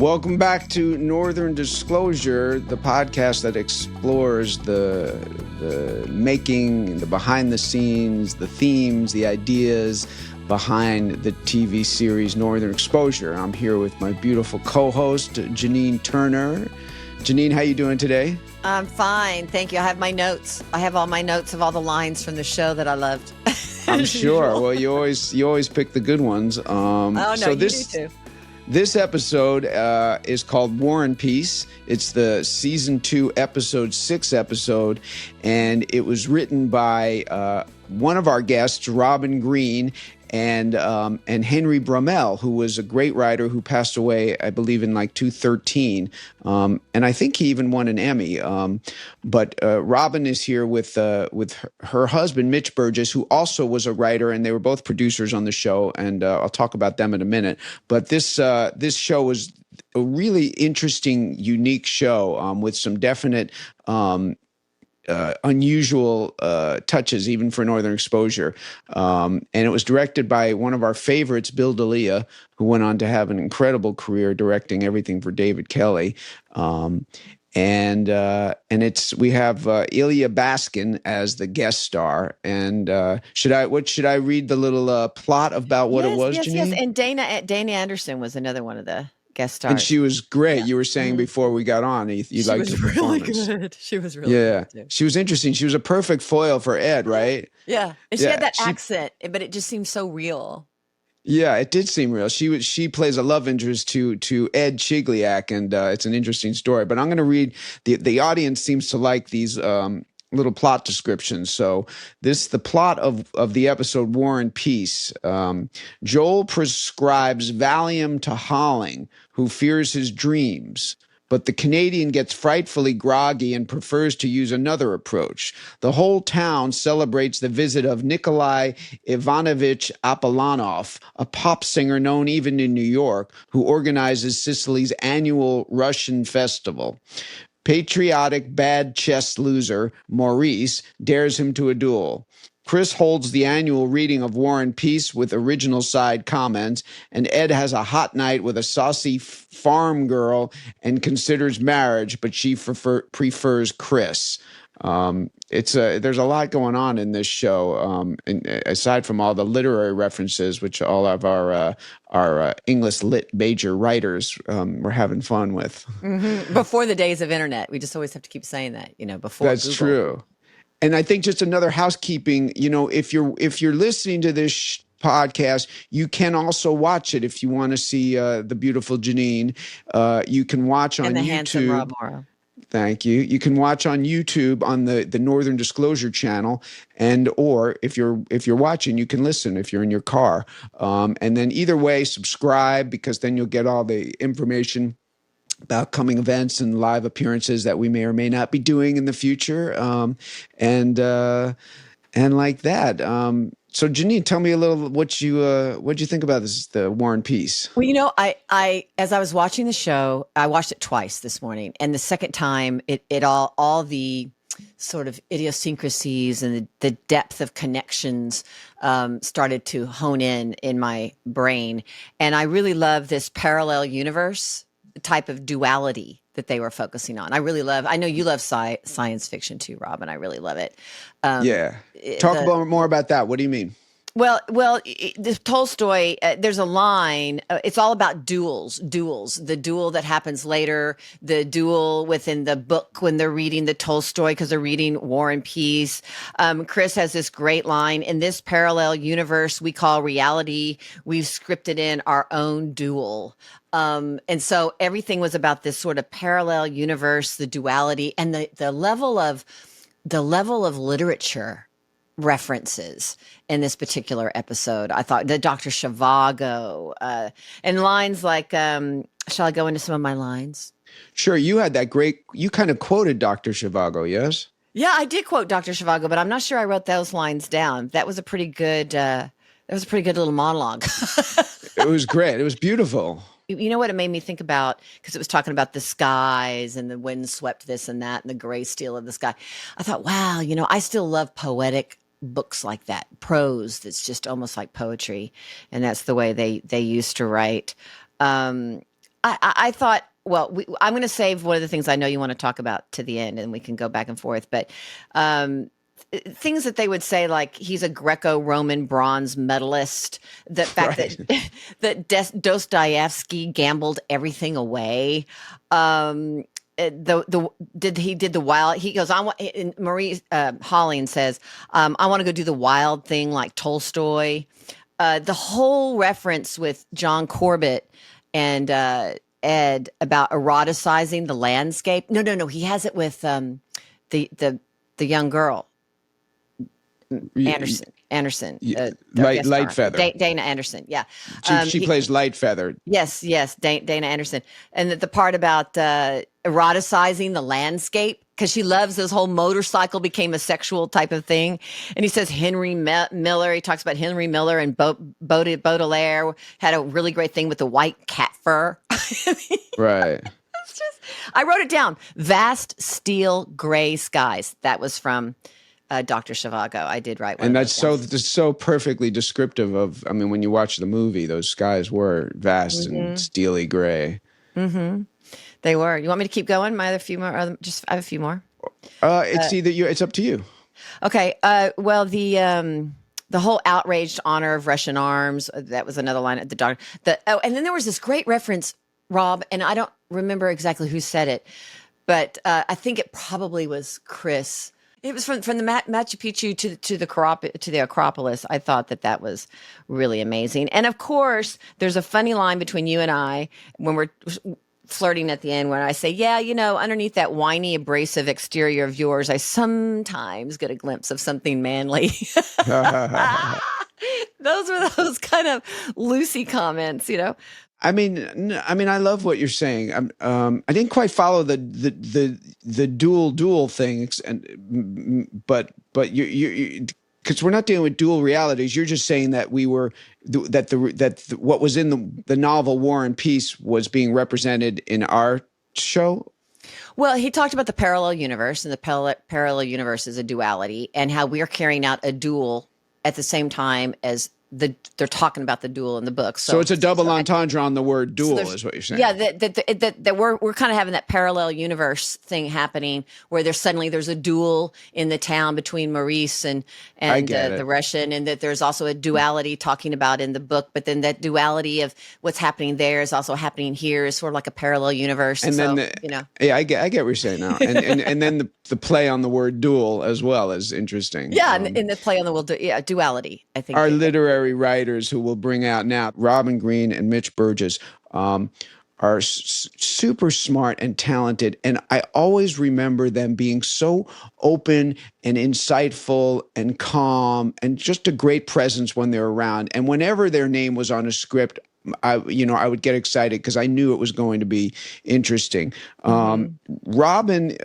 Welcome back to Northern Disclosure, the podcast that explores the making, the behind the scenes, the themes, the ideas behind the TV series Northern Exposure. I'm here with my beautiful co-host, Janine Turner. Janine, how you doing today? I'm fine, thank you. I have my notes. I have all my notes of all the lines from the show that I loved. I'm sure. Well, you always pick the good ones. You do too. This episode is called War and Peace. It's the season 2, episode 6 episode, and it was written by one of our guests, Robin Green, and Henry Brummel, who was a great writer who passed away, I believe, in like 2013. And I think he even won an Emmy. But Robin is here with her husband, Mitch Burgess, who also was a writer, and they were both producers on the show. And I'll talk about them in a minute. But this show was a really interesting, unique show with some definite unusual touches, even for Northern Exposure. And it was directed by one of our favorites, Bill D'Elia, who went on to have an incredible career directing everything for David Kelly. And we have Ilya Baskin as the guest star. And should I read the little plot about what it was, Janine? Yes. And Dana Anderson was another one of the guest stars. And she was great. Yeah. You were saying before we got on, you liked her performance. Good. She was really good too. She was interesting. She was a perfect foil for Ed, right? Yeah. And she had that accent, but it just seemed so real. Yeah, it did seem real. She plays a love interest to Ed Chigliak, and it's an interesting story. But I'm going to read, the audience seems to like these little plot descriptions. So the plot of the episode War and Peace. Joel prescribes Valium to Holling, who fears his dreams. But the Canadian gets frightfully groggy and prefers to use another approach. The whole town celebrates the visit of Nikolai Ivanovich Apollonov, a pop singer known even in New York, who organizes Sicily's annual Russian festival. Patriotic bad chess loser, Maurice, dares him to a duel. Chris holds the annual reading of War and Peace with original side comments, and Ed has a hot night with a saucy farm girl and considers marriage, but she prefers Chris. There's a lot going on in this show, and aside from all the literary references, which all of our English lit major writers were having fun with. Mm-hmm. Before the days of internet, we just always have to keep saying that, before That's Google. True. And I think just another housekeeping, if you're listening to this podcast, you can also watch it if you want to see the beautiful Janine. You can watch on YouTube. And the handsome Rob Morrow. Thank you. You can watch on YouTube on the Northern Disclosure channel, or if you're watching, you can listen if you're in your car. And then either way, subscribe, because then you'll get all the information about coming events and live appearances that we may or may not be doing in the future, and like that. So, Janine, tell me a little what'd you think about this, the War and Peace? Well, I as I was watching the show, I watched it twice this morning, and the second time, it all the sort of idiosyncrasies and the depth of connections started to hone in my brain, and I really love this parallel universe type of duality that they were focusing on. I know you love science fiction too, Rob, and I really love it. Talk more about that. What do you mean? Well, the Tolstoy, there's a line, it's all about duels, the duel that happens later, the duel within the book when they're reading the Tolstoy, because they're reading War and Peace. Chris has this great line, in this parallel universe we call reality, we've scripted in our own duel. And so everything was about this sort of parallel universe, the duality, and the level of literature references in this particular episode. I thought the Dr. Zhivago, and lines like, shall I go into some of my lines? Sure. You had you kind of quoted Dr. Zhivago, yes? Yeah, I did quote Dr. Zhivago, but I'm not sure I wrote those lines down. That was a pretty good little monologue. It was great. It was beautiful. You know what it made me think about? Because it was talking about the skies and the wind swept this and that and the gray steel of the sky. I thought, wow, I still love poetic books like that, prose that's just almost like poetry. And that's the way they used to write. I thought, well, I'm going to save one of the things I know you want to talk about to the end, and we can go back and forth. But things that they would say, like he's a Greco-Roman bronze medalist. The fact that Dostoevsky gambled everything away. He did the wild. He goes, I want. Marie Holling says, I want to go do the wild thing like Tolstoy. The whole reference with John Corbett and Ed about eroticizing the landscape. No. He has it with the young girl, Anderson, Lightfeather. Dana Anderson. Yeah, she plays Lightfeather. Yes, Dana Anderson, and the part about eroticizing the landscape, because she loves this whole motorcycle became a sexual type of thing. And he says Henry Miller. He talks about Henry Miller and Baudelaire had a really great thing with the white cat fur. Right. I wrote it down. Vast steel gray skies. That was from Dr. Zhivago. I did write one. And that's so perfectly descriptive of, I mean, when you watch the movie, those skies were vast and steely gray. Mm-hmm. They were. You want me to keep going? I have a few more. I have a few more. It's up to you. Okay. Well, the whole outraged honor of Russian arms. That was another line at the doctor. And then there was this great reference, Rob, and I don't remember exactly who said it, but I think it probably was Chris. It was from the Machu Picchu to the Acropolis. I thought that was really amazing. And of course, there's a funny line between you and I when we're flirting at the end when I say, yeah, underneath that whiny, abrasive exterior of yours, I sometimes get a glimpse of something manly. Those were those kind of loosey comments, I mean, I love what you're saying. I didn't quite follow the dual thing, but you because we're not dealing with dual realities. You're just saying that what was in the novel War and Peace was being represented in our show. Well, he talked about the parallel universe, and the parallel universe is a duality, and how we're carrying out a dual at the same time as they're talking about the duel in the book. So it's a double entendre on the word duel, is what you're saying. Yeah, that we're kind of having that parallel universe thing happening where there's a duel in the town between Maurice and the Russian, and that there's also a duality talking about in the book. But then that duality of what's happening there is also happening here, is sort of like a parallel universe. And then yeah, I get what you're saying now. And then the play on the word duel as well is interesting. Yeah, and the play on the word duality. I think our literary writers who will bring out now, Robin Green and Mitch Burgess, are super smart and talented. And I always remember them being so open and insightful and calm and just a great presence when they're around. And whenever their name was on a script, I would get excited because I knew it was going to be interesting. Robin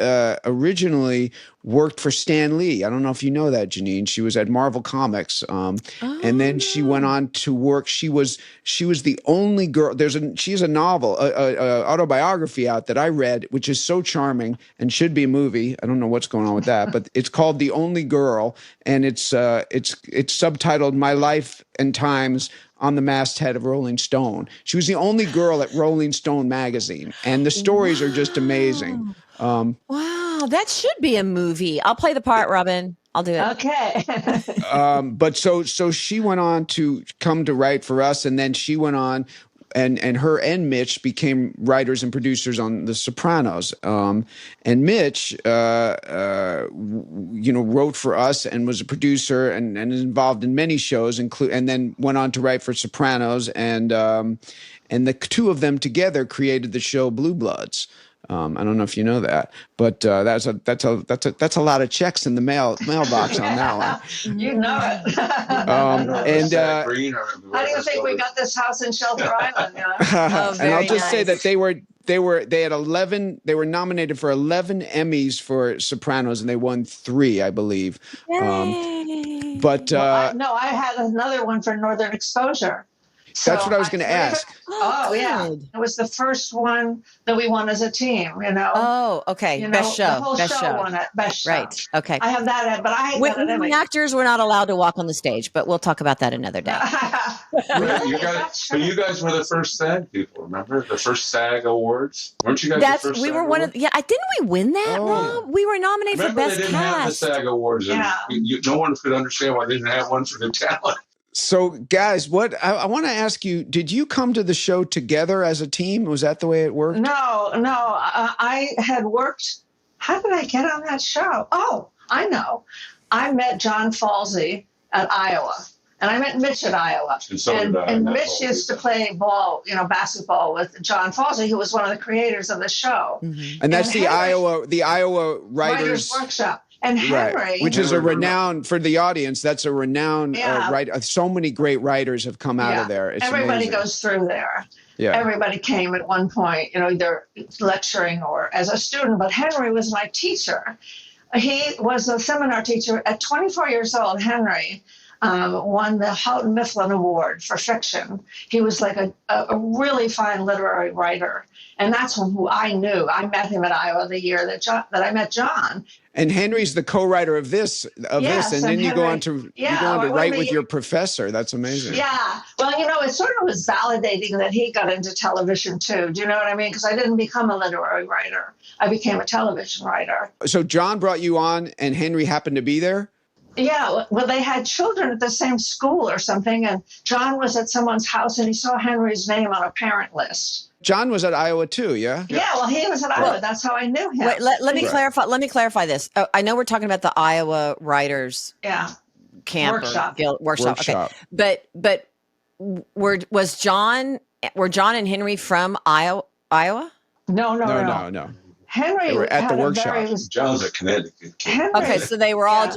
originally worked for Stan Lee. I don't know if you know that, Janine. She was at Marvel Comics, and then she went on to work. She was the only girl. She has a novel, autobiography out that I read, which is so charming and should be a movie. I don't know what's going on with that, but it's called The Only Girl, and it's subtitled My Life and Times on the Masthead of Rolling Stone. She was the only girl at Rolling Stone magazine, and the stories are just amazing. Wow, that should be a movie. I'll play the part, Robin. I'll do it. Okay. But so she went on to come to write for us, and then she went on, and her and Mitch became writers and producers on The Sopranos. And Mitch, wrote for us and was a producer and is involved in many shows, and then went on to write for Sopranos. And the two of them together created the show Blue Bloods. I don't know if you know that, but that's a lot of checks in the mailbox on that one. You know it. How do you think we got this house in Shelter Island? And I'll just say that they had 11. They were nominated for 11 Emmys for Sopranos, and they won 3, I believe. But I had another one for Northern Exposure. That's what I was going to ask. Oh, yeah. It was the first one that we won as a team, Oh, okay. Best show. The whole Best show won it. Best show. Right. Okay. I have that, but I the actors were not allowed to walk on the stage, but we'll talk about that another day. Really? You guys, but you guys were the first SAG people. Remember the first SAG awards? Weren't you guys the first? We SAG were one awards? of. Yeah, didn't we win that, Oh. Rob? We were nominated Remember for they best didn't have the cast. SAG awards, and no one could understand why they didn't have one for the talent. So, guys, what I want to ask you: did you come to the show together as a team? Was that the way it worked? No. I had worked. How did I get on that show? Oh, I know. I met John Falsey at Iowa, and I met Mitch at Iowa. And so did I, And that's Mitch all we used to did. play ball, basketball with John Falsey, who was one of the creators of the show. Mhm. And that's And the Henry- Iowa Writers Workshop. And right, Henry, which is a Henry- renowned for the audience. That's a renowned Yeah. right. So many great writers have come out of there. It's everybody amazing. goes through there. Yeah. Everybody came at one point, either lecturing or as a student. But Henry was my teacher. He was a seminar teacher. At 24 years old, Henry won the Houghton Mifflin Award for fiction. He was like a really fine literary writer. And that's who I knew. I met him at Iowa the year that I met John. And Henry's the co-writer of this, and then you go on to write with your professor. That's amazing. Yeah. Well, it sort of was validating that he got into television too. Do you know what I mean? Because I didn't become a literary writer. I became a television writer. So John brought you on, and Henry happened to be there? Yeah. Well, they had children at the same school or something, and John was at someone's house, and he saw Henry's name on a parent list. John was at Iowa too, yeah? Yeah, well, he was at Iowa. That's how I knew him. Wait, let me clarify. Let me clarify this. Oh, I know we're talking about the Iowa Writers Camp Workshop. Or workshop. Okay, but were John and Henry from Iowa? No. Henry They were at the had a workshop. John's a Connecticut kid. Henry, Okay, so they were all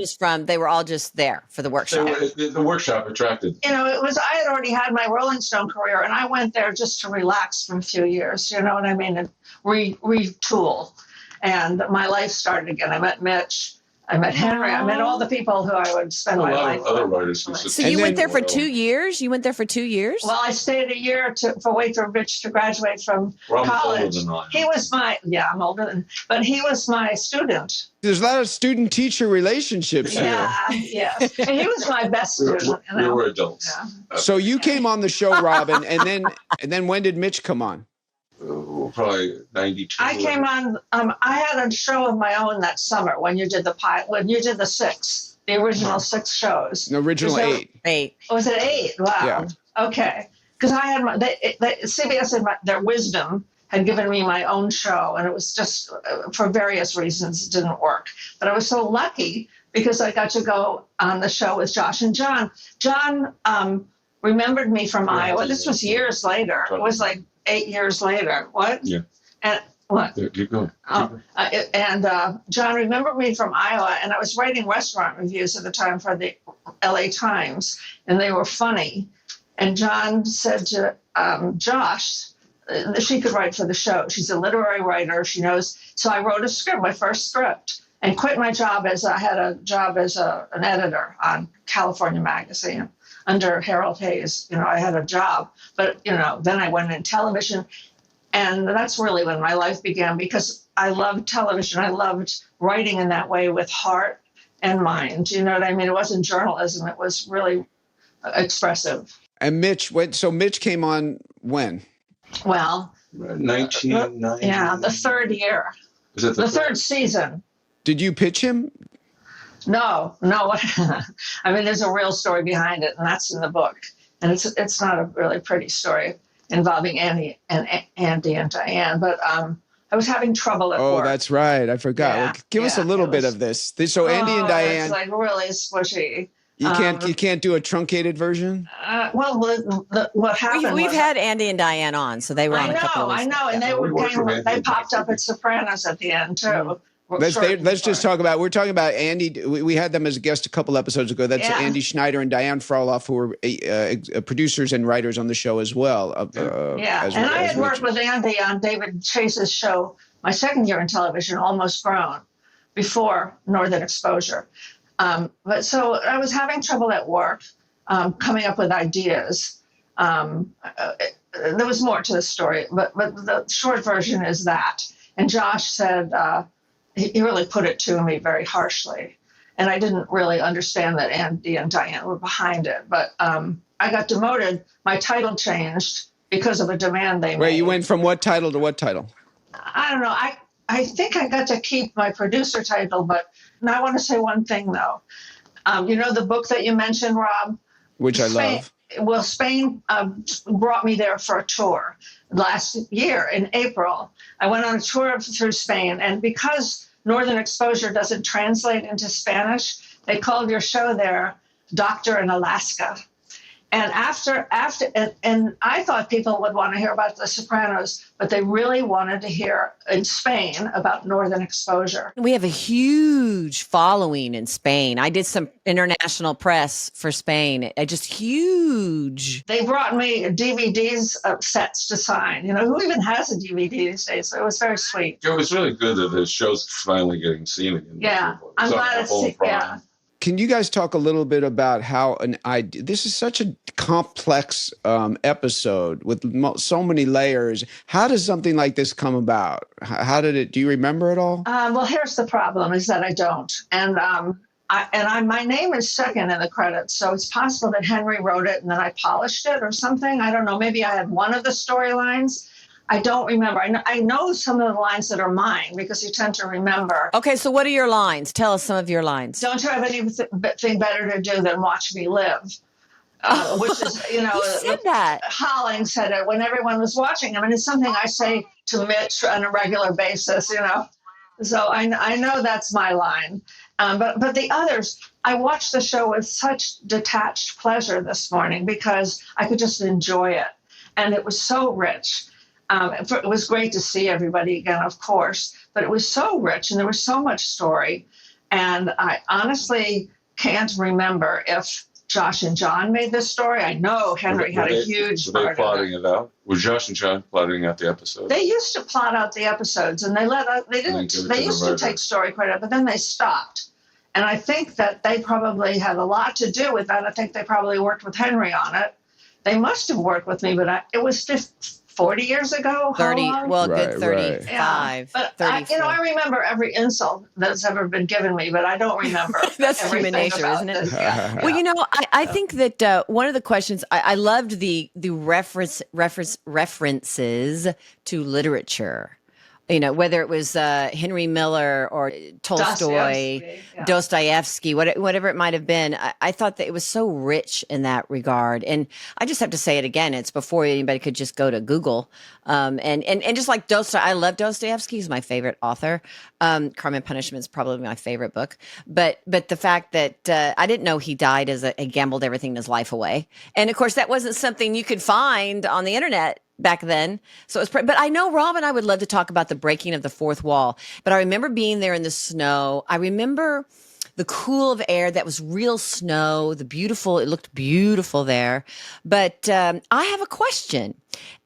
just there for the workshop. The workshop attracted. I had already had my Rolling Stone career, and I went there just to relax for a few years, you know what I mean, and retool. And my life started again. I met Mitch. I met Henry. I met all the people who I would spend my life other with. writers. So you went there for 2 years? You went there for 2 years? Well, I stayed a year to wait for Mitch to graduate from college. He was I'm older than, but he was my student. There's a lot of student-teacher relationships here. Yeah. And he was my best student. We were adults. Yeah. So you came on the show, Robin, and then when did Mitch come on? Probably 92. I came on. I had a show of my own that summer when you did the 6, the original 6 shows. The original 8. Was it 8? Wow. Yeah. Okay. Because I had CBS and their wisdom had given me my own show, and it was just for various reasons it didn't work. But I was so lucky because I got to go on the show with Josh and John. John remembered me from Iowa. This was years later. It was like 8 years later. What? Yeah. And what? Yeah, keep going. John remembered me from Iowa, and I was writing restaurant reviews at the time for the LA Times, and they were funny. And John said to Josh, she could write for the show. She's a literary writer. She knows. So I wrote a script, my first script, and quit my job I had a job as an editor on California Magazine under Harold Hayes. I had a job, but then I went in television, and that's really when my life began because I loved television. I loved writing in that way with heart and mind. You know what I mean? It wasn't journalism. It was really expressive. And Mitch came on when? Well, 1990. yeah, the third year. Was it The third season. Did you pitch him? No. I mean, there's a real story behind it, and that's in the book. And it's not a really pretty story involving Andy and Diane, but I was having trouble at work. Oh, that's right. I forgot. Yeah, Well, give us a little bit of this. So Andy and Diane. It's like really squishy. You can't do a truncated version? What happened? We've had Andy and Diane on, so they were on a couple of I know, and they popped up at Sopranos at the end too. Let's just talk about. We're talking about Andy. We had them as a guest a couple episodes ago. That's Andy Schneider and Diane Froloff, who were producers and writers on the show as well. And I had worked with Andy on David Chase's show my second year in television, Almost Grown, before Northern Exposure. But so I was having trouble at work, coming up with ideas. There was more to the story, but the short version is that. And Josh said, he really put it to me very harshly. And I didn't really understand that Andy and Diane were behind it. But I got demoted. My title changed because of a demand they made. Wait, you went from what title to what title? I don't know. I think I got to keep my producer title, but I want to say one thing, though. You know the book that you mentioned, Rob? Which I love. Well, Spain brought me there for a tour last year in April. I went on a tour through Spain, and because Northern Exposure doesn't translate into Spanish, they called your show there Doctor in Alaska. And and I thought people would want to hear about The Sopranos, but they really wanted to hear in Spain about Northern Exposure. We have a huge following in Spain. I did some international press for Spain. Just huge. They brought me DVDs of sets to sign. You know, who even has a DVD these days? So it was very sweet. It was really good that his show's finally getting seen again. Yeah, I'm glad it's yeah. Can you guys talk a little bit about how this is such a complex episode with so many layers. How does something like this come about? How did it, do you remember it all? Well, here's the problem is that I don't. And my name is second in the credits. So it's possible that Henry wrote it and then I polished it or something. I don't know. Maybe I had one of the storylines. I don't remember. I know some of the lines that are mine because you tend to remember. Okay, so what are your lines? Tell us some of your lines. Don't you have anything better to do than watch me live? Which is, you know, you said that. Holling said it when everyone was watching. I mean, it's something I say to Mitch on a regular basis, you know. So I know that's my line. But the others, I watched the show with such detached pleasure this morning because I could just enjoy it. And it was so rich. It was great to see everybody again, of course, but it was so rich and there was so much story. And I honestly can't remember if Josh and John made this story. I know Henry had a huge part of it. Were they plotting it out? Was Josh and John plotting out the episodes? They used to plot out the episodes and they used to take story credit, but then they stopped. And I think that they probably had a lot to do with that. I think they probably worked with Henry on it. They must have worked with me, but it was 40 years ago? 30, well, right, good 35, yeah. But 34. I remember every insult that's ever been given me, but I don't remember. That's human nature, isn't it? Yeah. Well, you know, I think that one of the questions, I loved the references to literature. You know, whether it was Henry Miller or Tolstoy, Dostoevsky, whatever it might have been, I thought that it was so rich in that regard. And I just have to say it again. It's before anybody could just go to Google. And just like Dostoevsky, I love Dostoevsky. He's my favorite author. Crime and Punishment is probably my favorite book. But the fact that I didn't know he died as he gambled everything in his life away. And of course, that wasn't something you could find on the internet back then. So it was, but I know Rob and I would love to talk about the breaking of the fourth wall, but I remember being there in the snow. I remember the cool of air that was real snow, it looked beautiful there. But I have a question.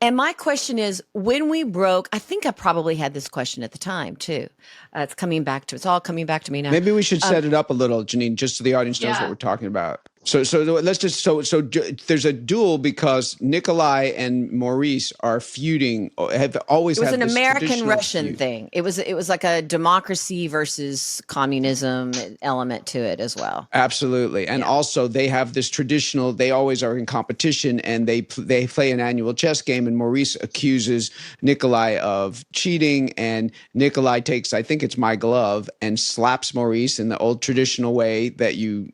And my question is, when we broke, I think I probably had this question at the time too. It's all coming back to me now. Maybe we should set it up a little, Janine, just so the audience knows what we're talking about. So let's just so there's a duel because Nikolai and Maurice are feuding. Have always had this. It was an American-Russian feud. thing. It was like a democracy versus communism element to it as well. Absolutely, and also they have this traditional. They always are in competition, and they play an annual chess game. And Maurice accuses Nikolai of cheating, and Nikolai takes, I think it's my glove, and slaps Maurice in the old traditional way that you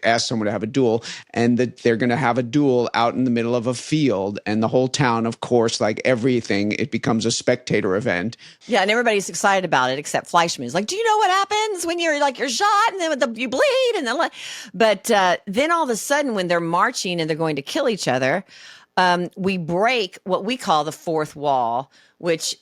ask someone to have a duel, and that they're going to have a duel out in the middle of a field, and the whole town, of course, like everything, it becomes a spectator event. Yeah, and everybody's excited about it except Fleischman. He's like, do you know what happens when you're shot and then you bleed? And then, but then all of a sudden when they're marching and they're going to kill each other, we break what we call the fourth wall, which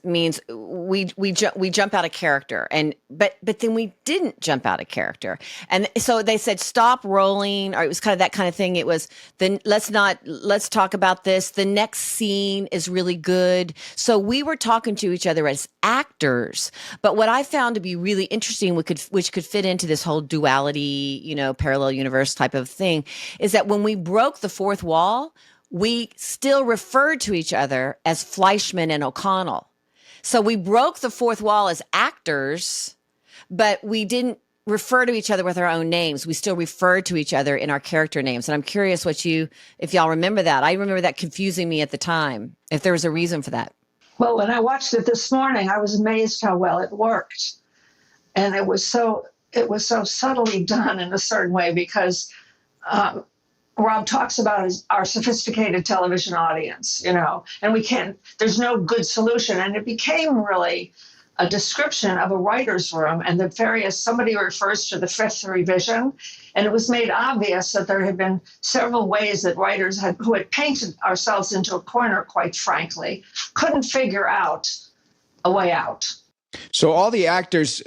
means we jump out of character, but then we didn't jump out of character, and so they said stop rolling, or it was kind of that kind of thing. It was then let's talk about this. The next scene is really good. So we were talking to each other as actors, but what I found to be really interesting, which could fit into this whole duality, parallel universe type of thing, is that when we broke the fourth wall, we still referred to each other as Fleischman and O'Connell. So we broke the fourth wall as actors, but we didn't refer to each other with our own names. We still refer to each other in our character names. And I'm curious if y'all remember that. I remember that confusing me at the time, if there was a reason for that. Well, when I watched it this morning, I was amazed how well it worked. And it was so subtly done in a certain way because Rob talks about our sophisticated television audience, and there's no good solution. And it became really a description of a writer's room and somebody refers to the fifth revision. And it was made obvious that there had been several ways that writers who had painted ourselves into a corner, quite frankly, couldn't figure out a way out. So all the actors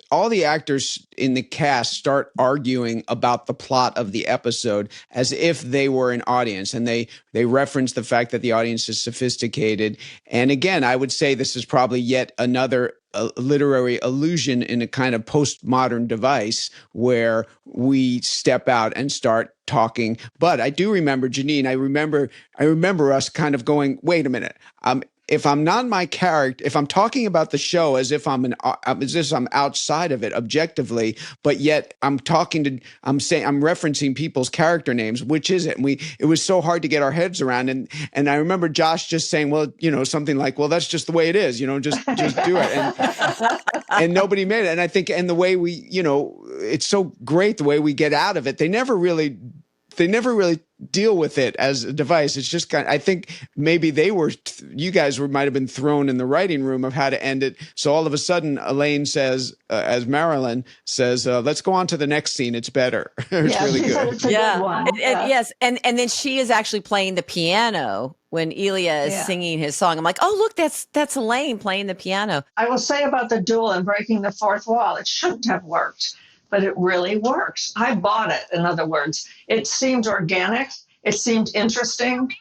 in the cast start arguing about the plot of the episode as if they were an audience, and they reference the fact that the audience is sophisticated. And again, I would say this is probably yet another literary illusion in a kind of postmodern device where we step out and start talking. But I do remember, Janine, I remember us kind of going, wait a minute. If I'm not my character, if I'm talking about the show as if I'm outside of it objectively, but yet I'm referencing people's character names, which is it? And it was so hard to get our heads around. And I remember Josh just saying, well, something like, well, that's just the way it is, just do it. And nobody made it. And I think, and the way it's so great the way we get out of it. They never really deal with it as a device. It's just I think maybe you guys might have been thrown in the writing room of how to end it. So all of a sudden, Elaine says, as Marilyn says, let's go on to the next scene. It's better. It's really good. It's a good one. Yes. And then she is actually playing the piano when Elia is singing his song. I'm like, oh, look, that's Elaine playing the piano. I will say about the duel and breaking the fourth wall, it shouldn't have worked. But it really works. I bought it, in other words. It seemed organic. It seemed interesting.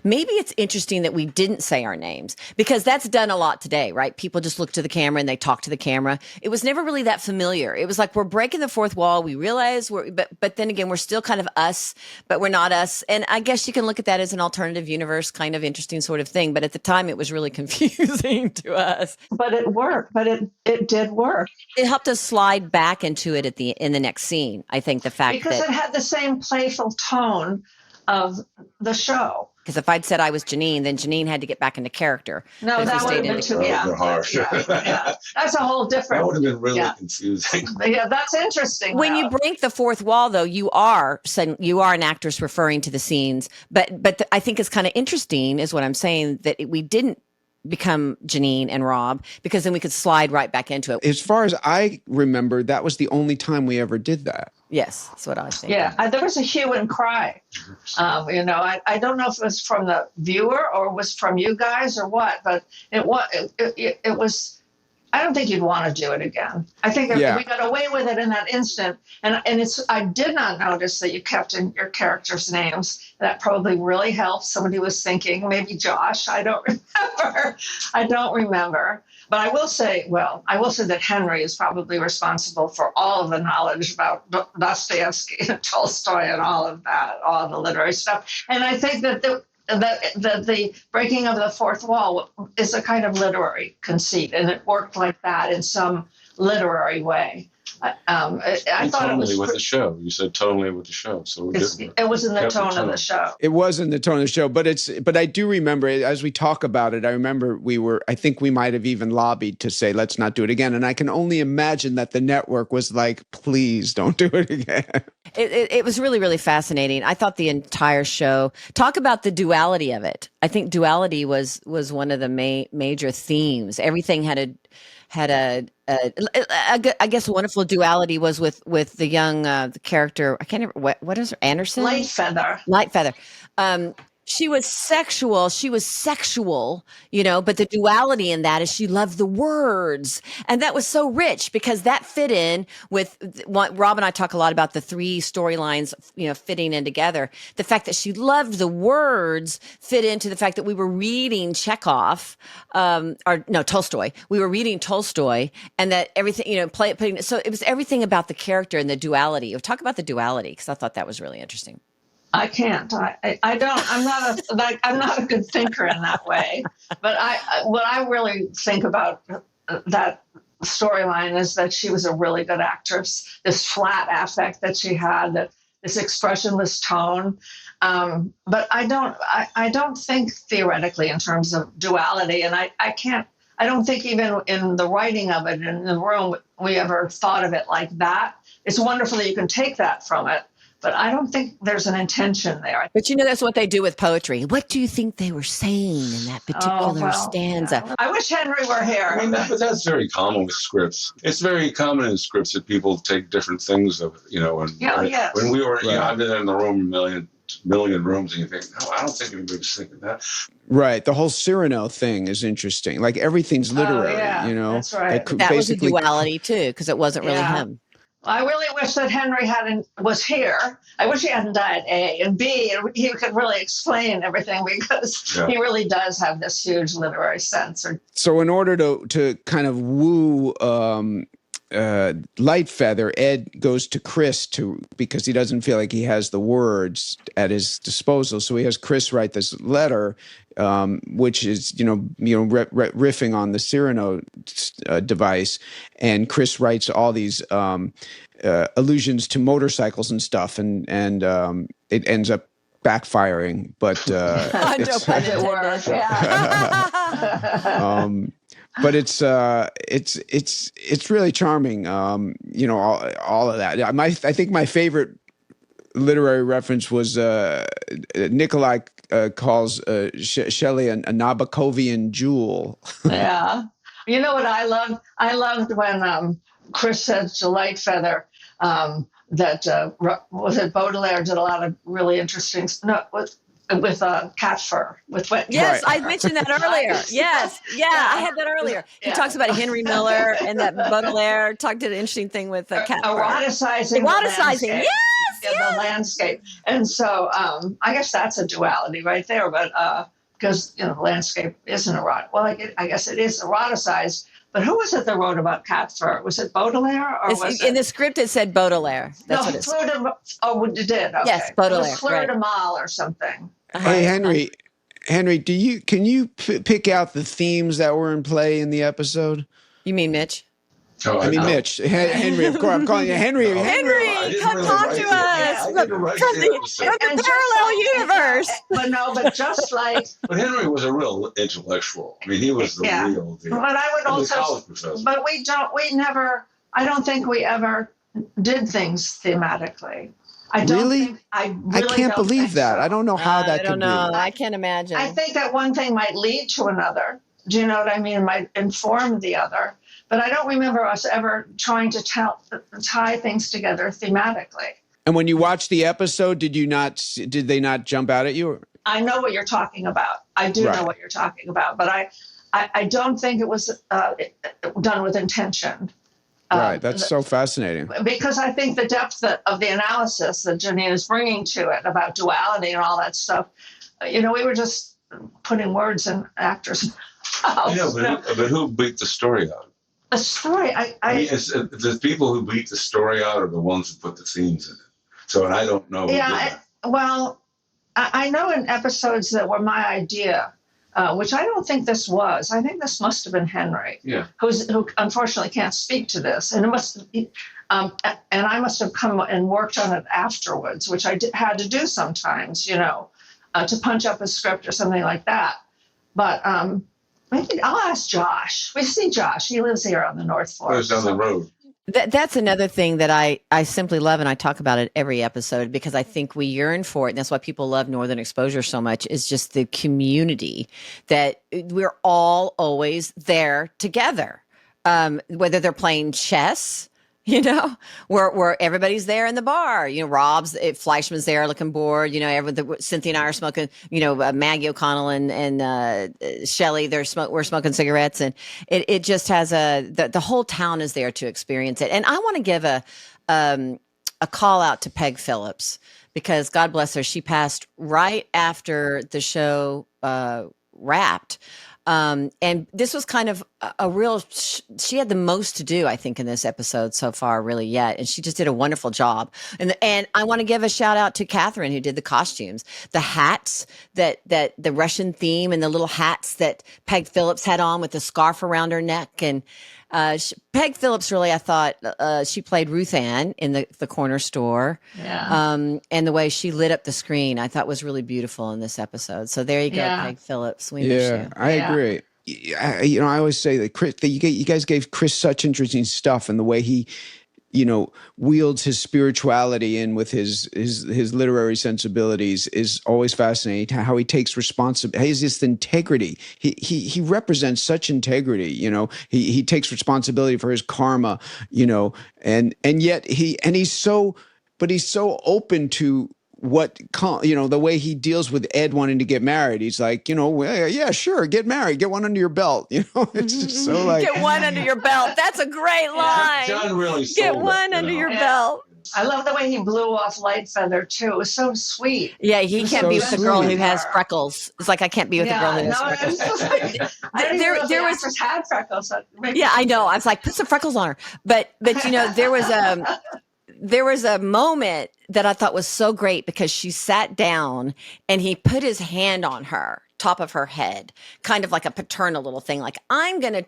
Maybe it's interesting that we didn't say our names because that's done a lot today, right? People just look to the camera and they talk to the camera. It was never really that familiar. It was like we're breaking the fourth wall. We realize but then again, we're still kind of us, but we're not us. And I guess you can look at that as an alternative universe, kind of interesting sort of thing. But at the time, it was really confusing to us. But it worked. But it did work. It helped us slide back into it in the next scene. I think the fact because it had the same playful tone of the show. Because if I'd said I was Janine, then Janine had to get back into character. No, that would have been too harsh. Yeah. That's a whole different. That would have been really confusing. Yeah, that's interesting. When you break the fourth wall, though, you are an actress referring to the scenes. But I think it's kind of interesting, is what I'm saying, that we didn't become Janine and Rob, because then we could slide right back into it. As far as I remember, that was the only time we ever did that. Yes, that's what I was thinking. Yeah, there was a hue and cry. I don't know if it was from the viewer or was from you guys or what, but it was. I don't think you'd want to do it again. I think we got away with it in that instant, and I did not notice that you kept in your characters' names. That probably really helped. Somebody was thinking, maybe Josh. I don't remember. But I will say that Henry is probably responsible for all of the knowledge about Dostoevsky and Tolstoy and all of that, all the literary stuff. And I think that the breaking of the fourth wall is a kind of literary conceit, and it worked like that in some literary way. I thought it was with the show. You said totally with the show, so it was in the tone of the show. It was in the tone of the show, but I do remember as we talk about it. I remember I think we might have even lobbied to say let's not do it again, and I can only imagine that the network was like, please don't do it again. It was really, really fascinating. I thought the entire show, talk about the duality of it. I think duality was one of the major themes. Everything had a I guess a wonderful duality was with the young the character. I can't remember what is her, Anderson? Lightfeather. She was sexual, but the duality in that is she loved the words. And that was so rich because that fit in with what Rob and I talk a lot about, the three storylines, fitting in together. The fact that she loved the words fit into the fact that we were reading Chekhov, Tolstoy. We were reading Tolstoy, and that everything, so it was everything about the character and the duality. Talk about the duality, because I thought that was really interesting. I can't. I don't. I'm not a good thinker in that way. But what I really think about that storyline is that she was a really good actress. This flat affect that she had, this expressionless tone. But I don't think theoretically in terms of duality, and I don't think even in the writing of it in the room we ever thought of it like that. It's wonderful that you can take that from it, but I don't think there's an intention there. But that's what they do with poetry. What do you think they were saying in that particular stanza? Yeah. I wish Henry were here. I mean, but that's very common with scripts. It's very common in scripts that people take different things of it, when we were, I've been in the room a million rooms, and you think, no, I don't think anybody was thinking that. Right. The whole Cyrano thing is interesting. Like everything's literary, That's right. That was a duality too, because it wasn't really him. I really wish that Henry was here. I wish he hadn't died, A, and B, he could really explain everything, because he really does have this huge literary sense. So in order to kind of woo Lightfeather, Ed goes to Chris because he doesn't feel like he has the words at his disposal. So he has Chris write this letter, which is riffing on the Cyrano device, and Chris writes all these allusions to motorcycles and stuff, and it ends up backfiring. But but it's really charming. All of that. I think my favorite literary reference was Nikolai calls Shelley a Nabokovian jewel. Yeah. You know what I loved? I loved when Chris said to Lightfeather that was it Baudelaire did a lot of really interesting with cat fur. Yes, I mentioned that earlier. Yes, I had that earlier. He talks about Henry Miller and that Baudelaire did an interesting thing with cat fur. Eroticizing. Yes. The landscape. And so I guess that's a duality right there. But because the landscape isn't erotic. Well, I guess it is eroticized. But who was it that wrote about cat fur? Was it Baudelaire? In the script, it said Baudelaire. That's what it said. It did? Okay. Yes, Baudelaire. It was Fleur de Mal or something. Hey, Henry, can you pick out the themes that were in play in the episode? You mean Mitch? Oh, I mean Mitch. Henry, of course. I'm calling you Henry. Henry, come talk to us from the parallel universe. But just like... But Henry was a real intellectual. I mean, he was the real deal. But I would also... But I don't think we ever did things thematically. I can't believe that. So. I don't know how that could be. I can't imagine. I think that one thing might lead to another. Do you know what I mean? It might inform the other. But I don't remember us ever trying to tie things together thematically. And when you watched the episode, did they not jump out at you? I know what you're talking about. I do know what you're talking about. But I don't think it was done with intention. Right. That's so fascinating. Because I think the depth of the analysis that Janine is bringing to it about duality and all that stuff, we were just putting words in actors' mouths. But who beat the story out? A story? It's the people who beat the story out are the ones who put the themes in it. So, and I don't know. I know in episodes that were my idea, which I don't think this was. I think this must have been Henry, who unfortunately can't speak to this, and and I must have come and worked on it afterwards, which I had to do sometimes, to punch up a script or something like that. But maybe I'll ask Josh. We see Josh. He lives here on the North Fork. Lives down the road. That's another thing that I simply love, and I talk about it every episode because I think we yearn for it, and that's why people love Northern Exposure so much, is just the community that we're all always there together, whether they're playing chess, where everybody's there in the bar. Fleischman's there looking bored. Cynthia and I are smoking. Maggie O'Connell and Shelley, we're smoking cigarettes, and it just has the whole town is there to experience it. And I want to give a call out to Peg Phillips, because God bless her, she passed right after the show wrapped. And this was kind of a real she had the most to do, I think, in this episode so far, really yet, and she just did a wonderful job. And I want to give a shout out to Catherine, who did the costumes, the hats that the Russian theme, and the little hats that Peg Phillips had on with the scarf around her neck. And Peg Phillips, really, I thought she played Ruth Ann in the corner store. Yeah. And the way she lit up the screen, I thought was really beautiful in this episode. So there you go, Peg Phillips. We miss you. I agree. I always say that Chris, you guys gave Chris such interesting stuff, and the way he, wields his spirituality in with his literary sensibilities is always fascinating. How he takes responsibility, he has this integrity. He represents such integrity. He takes responsibility for his karma. And yet he's so open to the way he deals with Ed wanting to get married. He's like, well, yeah, sure, get married, get one under your belt. It's just so like, get one under your belt. That's a great line. John really get one under your belt. I love the way he blew off Lightfeather too. It was so sweet. Yeah, he can't be with a girl who has freckles. It's like, I can't be with a girl who has freckles. There was had freckles. Yeah, I know. I was like, put some freckles on her. But there was a moment that I thought was so great, because she sat down and he put his hand on her top of her head, kind of like a paternal little thing, like, I'm gonna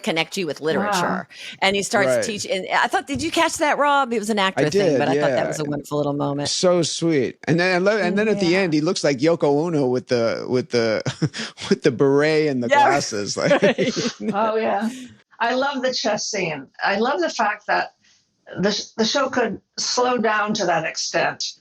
connect you with literature. And he starts teaching. And I thought, did you catch that, Rob? It was an actor thing, but I thought that was a wonderful little moment. So sweet. And then at the end, he looks like Yoko Ono with the with the beret and the glasses. Oh yeah, I love the chess scene. I love the fact that the show could slow down to that extent.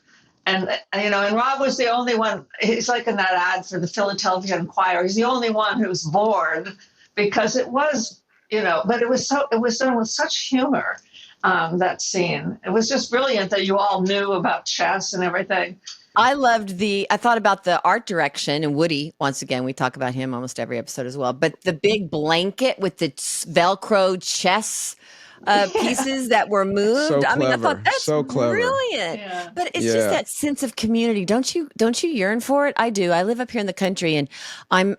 And Rob was the only one. He's like in that ad for the Philadelphia Inquirer. He's the only one who's bored, because it was, but it was done with such humor. That scene. It was just brilliant that you all knew about chess and everything. I thought about the art direction, and Woody, once again, we talk about him almost every episode as well, but the big blanket with the Velcro chess pieces that were moved. So I mean, I thought that's so clever. Brilliant. Yeah. But it's just that sense of community. Don't you yearn for it? I do. I live up here in the country, and I'm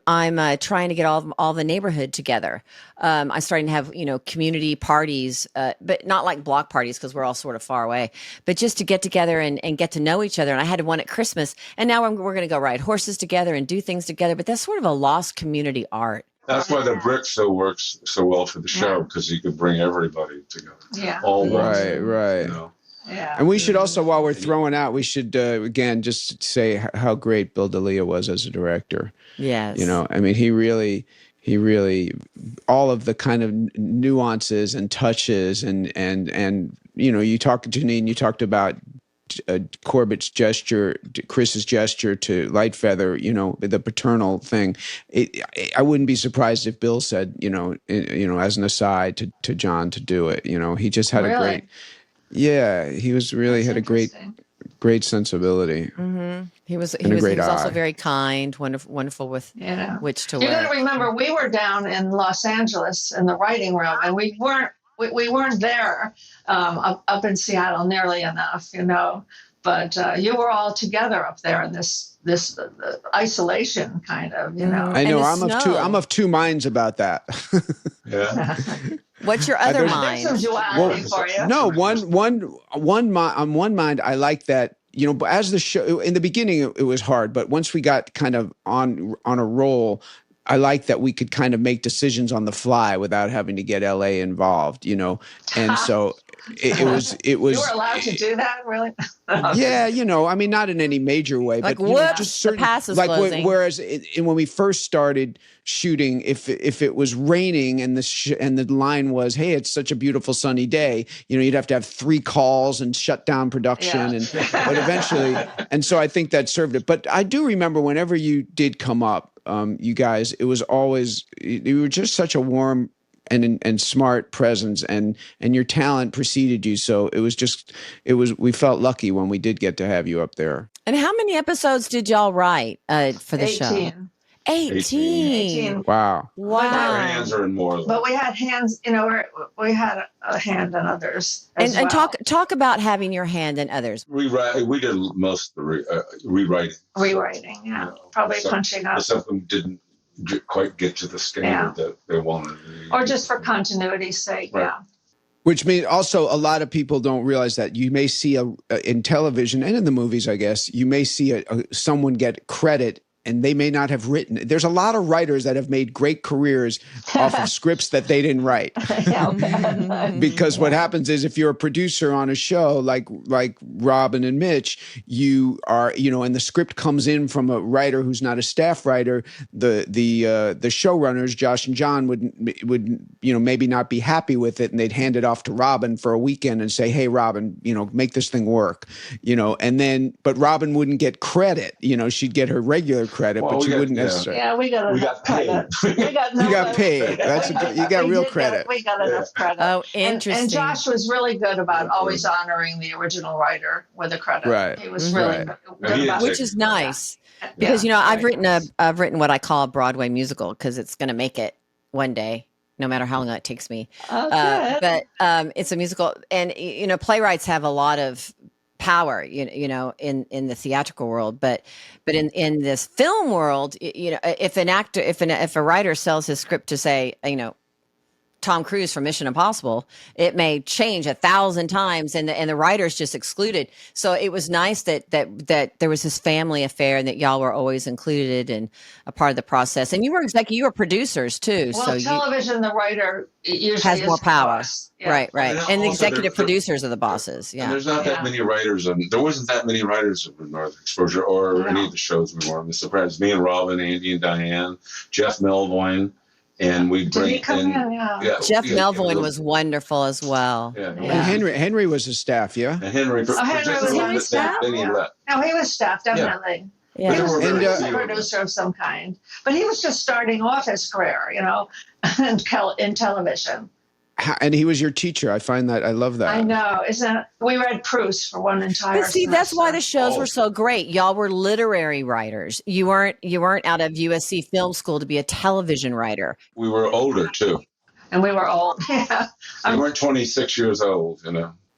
trying to get all the neighborhood together. I'm starting to have community parties, but not like block parties, because we're all sort of far away. But just to get together and get to know each other. And I had one at Christmas, and now we're going to go ride horses together and do things together. But that's sort of a lost community art. That's why the brick still works so well for the show, because you could bring everybody together. Yeah. All right. Yeah. And we should also, while we're throwing out, we should again just say how great Bill D'Elia was as a director. Yes. I mean, he really all of the kind of nuances and touches and you talked, Janine, you talked about Corbett's gesture, Chris's gesture to Lightfeather, the paternal thing. I wouldn't be surprised if Bill said, as an aside to John to do it. He just had a great, he was really had a great sensibility. Mm-hmm. He was also very kind, wonderful with which to wear. You got to remember, we were down in Los Angeles in the writing room, and we weren't there up in Seattle nearly enough, but you were all together up there in this isolation kind of, I know. I'm of two minds about that. Yeah. What's your other mind? There's some duality for you. No, on one mind, I like that. But as the show in the beginning, it was hard, but once we got kind of on a roll, I like that we could kind of make decisions on the fly without having to get LA involved, and so it was. You were allowed to do that, really? Yeah, I mean, not in any major way, like, but just certain, the pass is like closing. Whereas when we first started shooting, if it was raining and the line was, hey, it's such a beautiful sunny day, you'd have to have 3 calls and shut down production, but eventually, and so I think that served it. But I do remember whenever you did come up, you guys, it was always, you were just such a warm and smart presence, and your talent preceded you. So we felt lucky when we did get to have you up there. And how many episodes did y'all write for the 18. show? 18. Wow. Our hands are in more. But we had hands, we had a hand in others. And talk about having your hand in others. We did most of the rewriting. Rewriting, yeah. Probably punching up. Some of them didn't quite get to the standard that they wanted. Or just for continuity's sake, right. Which means also a lot of people don't realize that you may see in television and in the movies, I guess, you may see someone get credit and they may not have written. There's a lot of writers that have made great careers off of scripts that they didn't write. Because what happens is if you're a producer on a show like Robin and Mitch, you are, and the script comes in from a writer who's not a staff writer, the showrunners, Josh and John, would maybe not be happy with it, and they'd hand it off to Robin for a weekend and say, "Hey, Robin, make this thing work," but Robin wouldn't get credit. She'd get her regular credit, but you wouldn't necessarily. Yeah, we got paid. You got paid. You got real credit. We got enough credit. Oh, interesting. And Josh was really good about always honoring the original writer with a credit. Right. He was really good about which is nice because I've written what I call a Broadway musical because it's going to make it one day, no matter how long it takes me. But it's a musical, and playwrights have a lot of power, in the theatrical world, but in this film world, if a writer sells his script to say, Tom Cruise from Mission Impossible, it may change 1,000 times, and the writer's just excluded. So it was nice that there was this family affair, and that y'all were always included and a part of the process. And you were producers too. Well, so television, the writer usually has more power. Yeah. Right. And the executive producers are the bosses. Yeah. And there's not that many writers, and there wasn't that many writers of Northern Exposure or any of the shows we were on. The Surprise, me and Robin, Andy and Diane, Jeff Melvoin. And we bring in. Jeff Melvoin was wonderful as well. Yeah. And Henry was his staff, yeah. And Henry was staff. Then he left. No, he was staff, definitely. Yeah. He was a producer of some kind, but he was just starting off his career, in television. And he was your teacher. I find that, I love that. I know. We read Proust for one entire But see, semester. that's why the shows were so great. Y'all were literary writers. You weren't out of USC Film School to be a television writer. We were older too. And we were old. Yeah. We weren't 26 years old,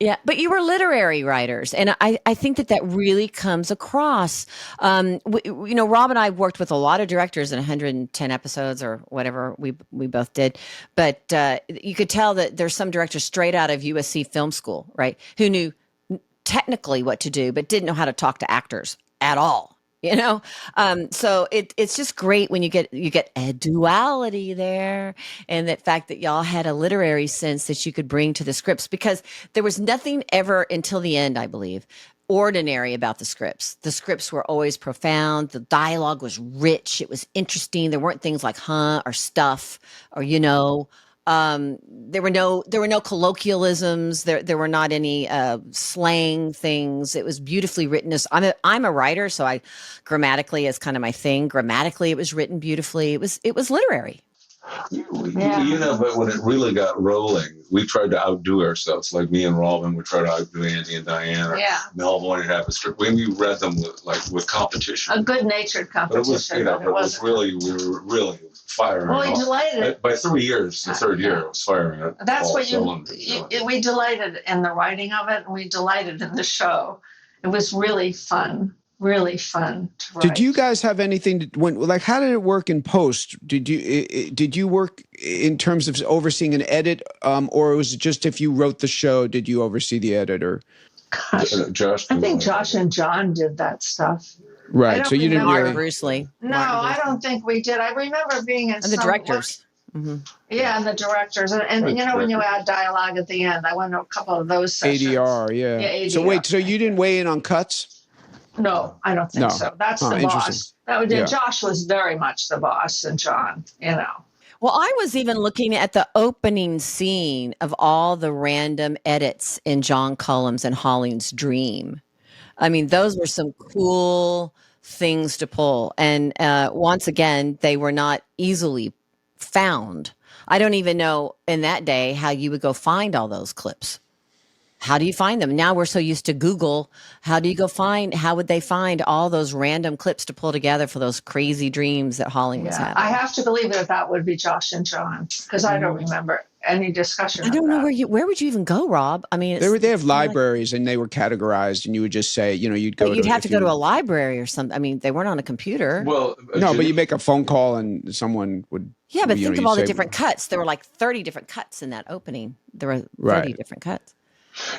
Yeah, but you were literary writers, and I think that really comes across. Rob and I worked with a lot of directors in 110 episodes or whatever we both did, but you could tell that there's some directors straight out of USC Film School, right, who knew technically what to do, but didn't know how to talk to actors at all. So it's just great when you get a duality there, and the fact that y'all had a literary sense that you could bring to the scripts, because there was nothing ever until the end, I believe, ordinary about the scripts. The scripts were always profound. The dialogue was rich. It was interesting. There weren't things like or stuff or there were no colloquialisms. There were not any slang things. It was beautifully written. I'm a writer, so grammatically is kind of my thing. Grammatically, it was written beautifully. It was literary. But when it really got rolling, we tried to outdo ourselves. Like me and Robin would try to outdo Andy and Diane. Yeah. Melvin would have a script. We read them with competition. A good-natured competition. But we were really firing. Well, we delighted. By 3 years, the third year, it was firing. That's what we delighted in the writing of it, and we delighted in the show. It was really fun. Really fun to write. Did you guys have anything how did it work in post? Did you work in terms of overseeing an edit, or was it just if you wrote the show, did you oversee the editor? Gosh, Josh. I think Josh and John did that stuff. Right. So you didn't really. Bruce Lee. No, I don't think we did. I remember being in the directors. Mm-hmm. Yeah, and the directors, and when you add dialogue at the end, I went to a couple of those sessions. ADR, yeah. ADR. So wait, so you didn't weigh in on cuts? No, I don't think so. That's the boss. Josh was very much the boss, and John, Well, I was even looking at the opening scene of all the random edits in John Cullum's and Holling's Dream. I mean, those were some cool things to pull. And once again, they were not easily found. I don't even know in that day how you would go find all those clips. How do you find them? Now we're so used to Google. How would they find all those random clips to pull together for those crazy dreams that Holling was having? I have to believe that would be Josh and John, because I don't remember any discussion. I don't know where would you even go, Rob? I mean, they have libraries and they were categorized, and you would just say, you'd go. You'd have to go to a library or something. I mean, they weren't on a computer. Well, no, but you make a phone call and someone would. Yeah, but think of all the different cuts. There were like 30 different cuts in that opening. There were 30 different cuts.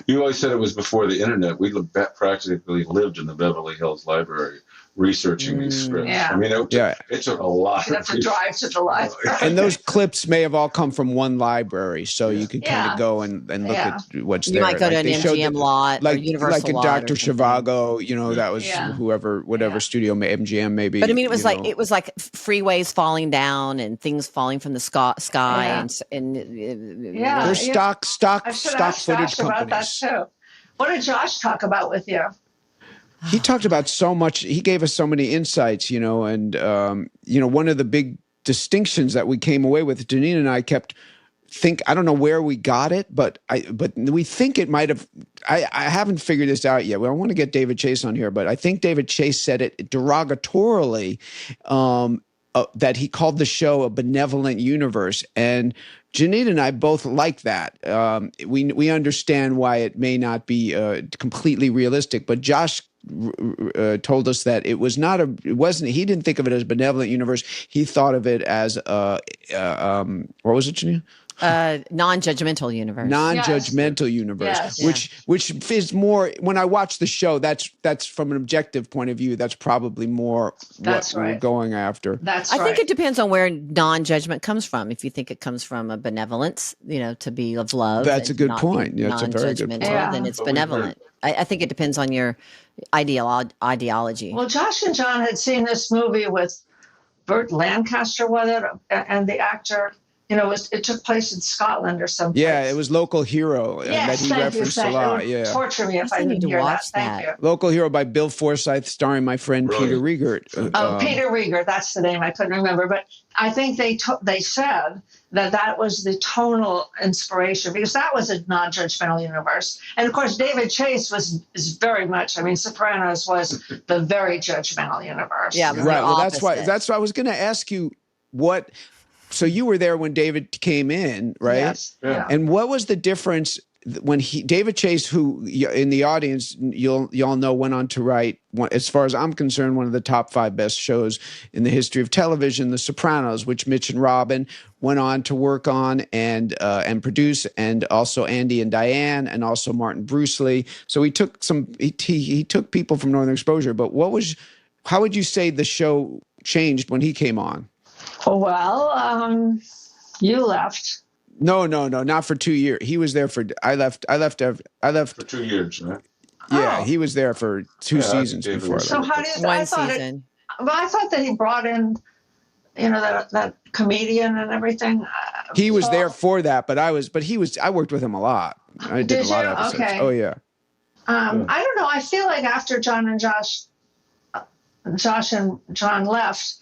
You always said it was before the internet. We practically lived in the Beverly Hills Library researching these scripts. Yeah. I mean, it took a lot. You have to drive to the library. And those clips may have all come from one library, so you could kind of go and look at what's there. You might go to an MGM lot, like or Universal like a lot Dr. Zhivago, that was whatever studio MGM maybe. But I mean, it was like freeways falling down and things falling from the sky, and there's stock footage companies. About that too. What did Josh talk about with you? He talked about so much. He gave us so many insights, and one of the big distinctions that we came away with, Janine and I I don't know where we got it, but we think it might have. I haven't figured this out yet. Well, I want to get David Chase on here, but I think David Chase said it derogatorily, that he called the show a benevolent universe, and Janine and I both like that. We understand why it may not be completely realistic, but Josh told us that it wasn't. He didn't think of it as benevolent universe. He thought of it as what was it, Janine? Non-judgmental universe. Non-judgmental universe, which is more. When I watch the show, that's from an objective point of view. That's probably more what we're going after. I think it depends on where non-judgment comes from. If you think it comes from a benevolence, to be of love. That's a good point. Yeah, it's a very good point. Then it's benevolent. I think it depends on your ideology. Well, Josh and John had seen this movie with Burt Lancaster, and the actor. It took place in Scotland or something. Yeah, it was Local Hero that he referenced a lot. Yeah, torture me if I didn't hear that. Thank you. Local Hero by Bill Forsyth, starring my friend Peter Riegert. Peter Riegert, that's the name I couldn't remember. But I think they said that was the tonal inspiration, because that was a non-judgmental universe. And of course, David Chase is very much. I mean, Sopranos was the very judgmental universe. Yeah, right. Well, that's why I was going to ask you what. So you were there when David came in, right? Yes. Yeah. And what was the difference when David Chase, who in the audience y'all know went on to write, as far as I'm concerned, one of the top 5 best shows in the history of television, The Sopranos, which Mitch and Robin went on to work on and produce, and also Andy and Diane, and also Martin Bruce-Lee. So he took he took people from Northern Exposure. But how would you say the show changed when he came on? Well, you left. No, not for 2 years. He was there for. I left for 2 years, right? Yeah, he was there for 2 seasons before. So how did one season? I thought that he brought in, that comedian and everything. He was there for that, but I worked with him a lot. I did a lot of episodes. Okay. Oh yeah. I don't know. I feel like after Josh and John left.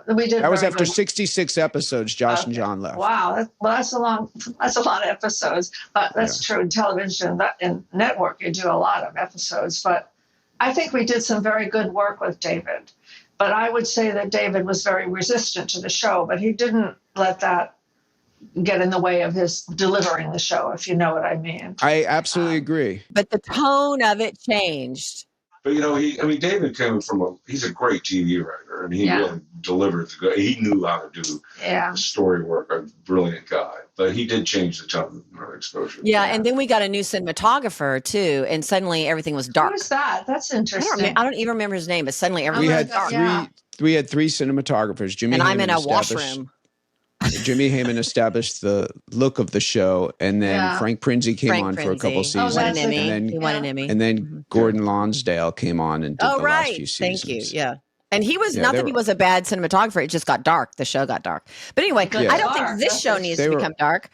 We did. That was after 66 episodes. Josh and John left. Wow, that's a lot of episodes. But that's true in television. In network, you do a lot of episodes. But I think we did some very good work with David. But I would say that David was very resistant to the show, but he didn't let that get in the way of his delivering the show, if you know what I mean. I absolutely agree. But the tone of it changed. But David came from he's a great TV writer, and he really delivered he knew how to do story work. A brilliant guy, but he did change the tone of Exposure. Yeah, and then we got a new cinematographer too, and suddenly everything was dark. Who is that? That's interesting. I don't even remember his name, but suddenly everything was dark. We had 3 cinematographers. Jimmy and Heyman I'm in a washroom. Jimmy Heyman established the look of the show, and then Frank Prinzi came on for a couple seasons. He won an Emmy. And then Gordon Lonsdale came on and did the last few seasons. Thank you. Yeah. And he was not that he was a bad cinematographer. It just got dark. The show got dark. But anyway, I don't think this show needs to become dark.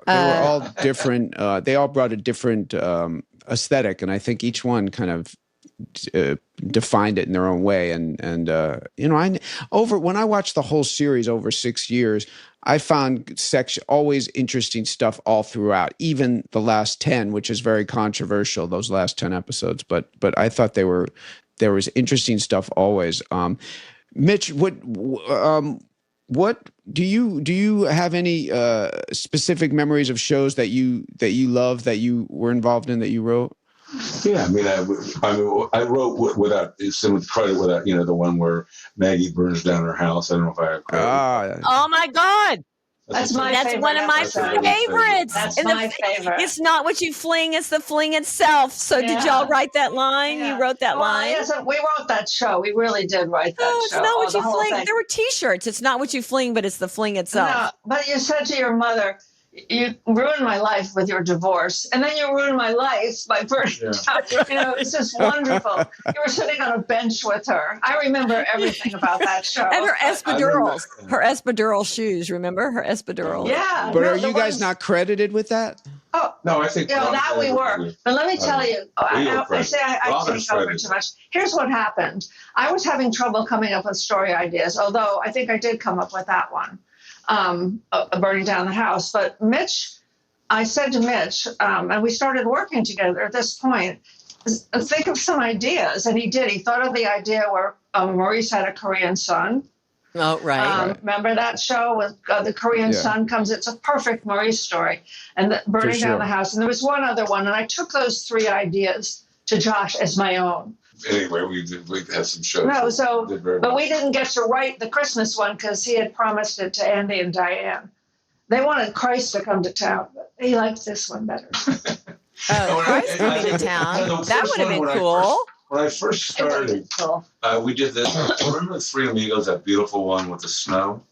They were all different. They all brought a different aesthetic, and I think each one kind of defined it in their own way. And when I watched the whole series over 6 years, I found always interesting stuff all throughout, even the last 10, which is very controversial, those last 10 episodes. But I thought there was interesting stuff always. Mitch, what do you have any specific memories of shows that you love, that you were involved in, that you wrote? Yeah, I mean, I wrote without some credit, without the one where Maggie burns down her house. I don't know if I have credit. Oh my God. That's my favorite. That's one of my favorites. That's my favorite. It's not what you fling, it's the fling itself. So did y'all write that line? Yeah. You wrote that line? Yes, we wrote that show. We really did write that show. It's not what you fling. Thing. There were T-shirts. It's not what you fling, but it's the fling itself. No, but you said to your mother, you ruined my life with your divorce, and then you ruined my life by burning down. It's just wonderful. You were sitting on a bench with her. I remember everything about that show. And her espadurals, her espidural shoes. Remember her espadurals? Yeah. But are you guys not credited with that? Oh no, I think that we were. But let me tell you, I say I take over too much. Here's what happened. I was having trouble coming up with story ideas, although I think I did come up with that one. Burning down the house. But I said to Mitch, and we started working together at this point, think of some ideas. And he did. He thought of the idea where Maurice had a Korean son. Oh, right. Remember that show with the Korean son comes? It's a perfect Maurice story. And burning down the house. And there was one other one. And I took those 3 ideas to Josh as my own. Anyway, we had some shows. No, but we didn't get to write the Christmas one because he had promised it to Andy and Diane. They wanted Christ to come to town, but he liked this one better. Christ coming to town. That would have been cool. When I first started, we did this. Remember the Three Amigos, that beautiful one with the snow?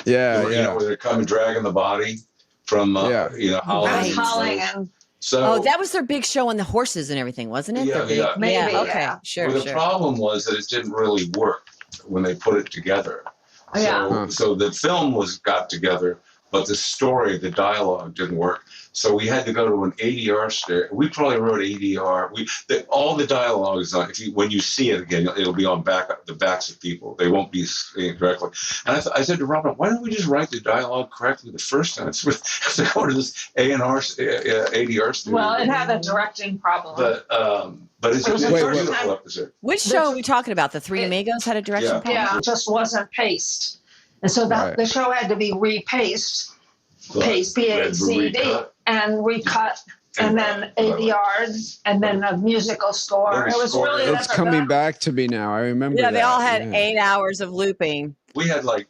Yeah, where they're coming dragging the body from Holly and. So, that was their big show on the horses and everything, wasn't it? Yeah. Maybe. Okay, sure. Well, the problem was that it didn't really work when they put it together. So the film got together, but the story, the dialogue didn't work. So we had to go to an ADR stair. We probably wrote ADR. All the dialogue is on. When you see it again, it'll be on the backs of people. They won't be saying directly. And I said to Robin, why don't we just write the dialogue correctly the first time? It's have to go to this ADR studio. Well, it had a directing problem. But it's a beautiful episode. Which show are we talking about? The Three Amigos had a direction problem? Yeah, it just wasn't paced. And so the show had to be repaced. Paste, PACD, and recut, and then ADR'd, and then a musical score. It was really. It's coming back to me now. I remember. Yeah, they all had 8 hours of looping. We had like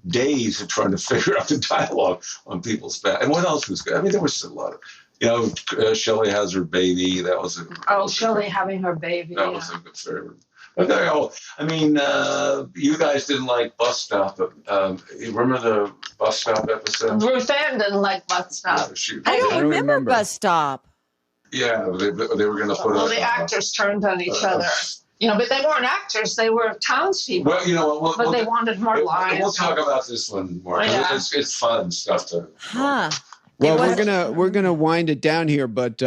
days of trying to figure out the dialogue on people's back. And what else was good? I mean, there was a lot of, Shelley has her baby. That was Shelley having her baby. That was a good favorite. Okay, I mean, you guys didn't like Bus Stop, but you remember the Bus Stop episode? Ruth Ann didn't like Bus Stop. I don't remember Bus Stop. Yeah, they were going to put the actors turned on each other. But they weren't actors; they were townspeople. Well, but they wanted more lines. We'll talk about this one more. It's fun stuff to. Well, we're gonna wind it down here, but.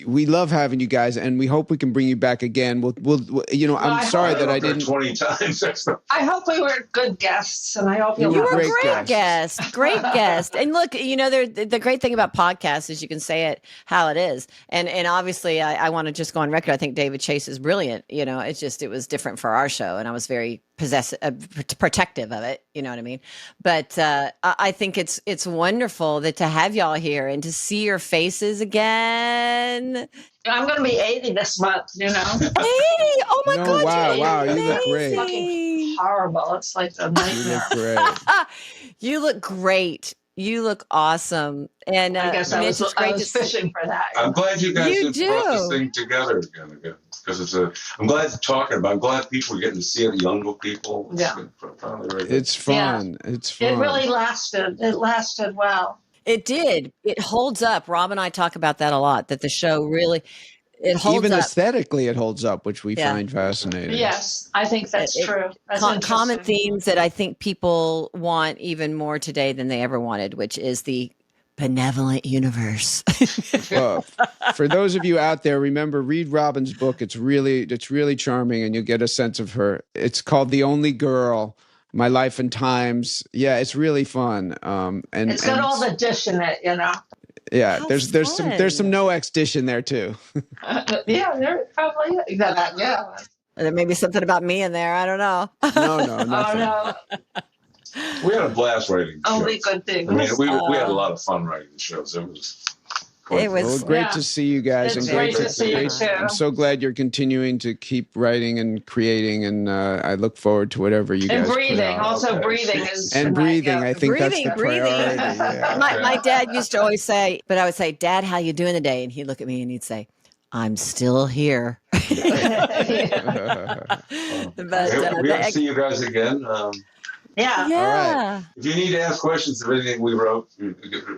We love having you guys, and we hope we can bring you back again. I'm sorry that I didn't 20 times. I hope we were good guests, and I hope you were a great guest. Great guest. And look, the great thing about podcasts is you can say it how it is, and obviously, I want to just go on record. I think David Chase is brilliant. It was different for our show, and I was very protective of it. You know what I mean? But I think it's wonderful to have y'all here and to see your faces again. I'm going to be 80 this month, 80? Oh my God. Wow. You look great. Fucking horrible. It's like a nightmare. You look great. You look awesome. And I guess I was fishing for that. I'm glad you guys brought this thing together again. Because I'm glad to talking about. I'm glad people are getting to see it. Younger people. It's fun. Yeah. It's fun. It really lasted. It lasted well. It did. It holds up. Rob and I talk about that a lot. That the show really, it holds even up. Aesthetically, it holds up, which we find fascinating. Yes, I think that's true. That's common themes that I think people want even more today than they ever wanted, which is the benevolent universe. Well, for those of you out there, remember, read Robin's book. It's really charming, and you'll get a sense of her. It's called The Only Girl. My Life and Times. Yeah, it's really fun. And it's got all the dish in it, Yeah, How there's fun. some no X dish in there too. Yeah, there probably is. Yeah. There may be something about me in there. I don't know. No, nothing. Oh, no. We had a blast writing the Only shows. good things. I mean, we had a lot of fun writing the shows. It was Well, great to see you guys. It's and great to see you too. I'm so glad you're continuing to keep writing and creating, and I look forward to whatever you guys And put breathing. out. Also, breathing is. And breathing. I think Breathing, that's the priority. Yeah. My dad used to always say, but I would say, Dad, how you doing today? And he'd look at me and he'd say, I'm still here. But we hope to see you guys again. Yeah. Yeah. Right. If you need to ask questions of anything we wrote,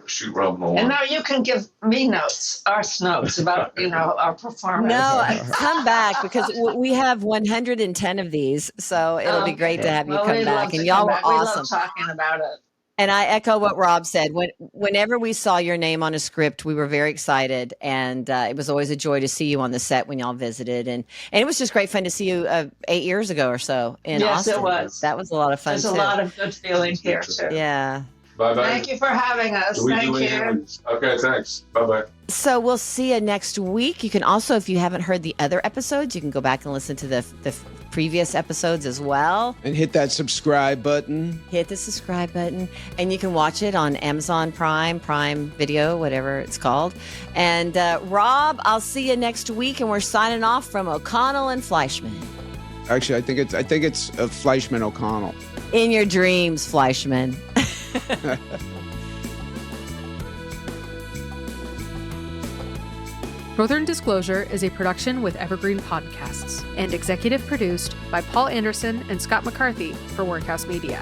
shoot Rob Moore. And now you can give me notes, our notes about, our performance. No, come back because we have 110 of these. So it'll be great to have you come back. And y'all were awesome. We love talking about it. And I echo what Rob said. Whenever we saw your name on a script, we were very excited. And it was always a joy to see you on the set when y'all visited. And it was just great fun to see you 8 years ago or so in Austin. Yes, it was. That was a lot of fun, There's a lot of good feeling here, too. Yeah. Bye-bye. Thank you for having us. Thank you. Okay, thanks. Bye-bye. So we'll see you next week. You can also, if you haven't heard the other episodes, you can go back and listen to the previous episodes as well. And hit that subscribe button. Hit the subscribe button. And you can watch it on Amazon Prime Video, whatever it's called. And Rob, I'll see you next week. And we're signing off from O'Connell and Fleischman. Actually, I think it's Fleischman O'Connell. In your dreams, Fleischman. Northern Disclosure is a production with Evergreen Podcasts and executive produced by Paul Anderson and Scott McCarthy for Workhouse Media.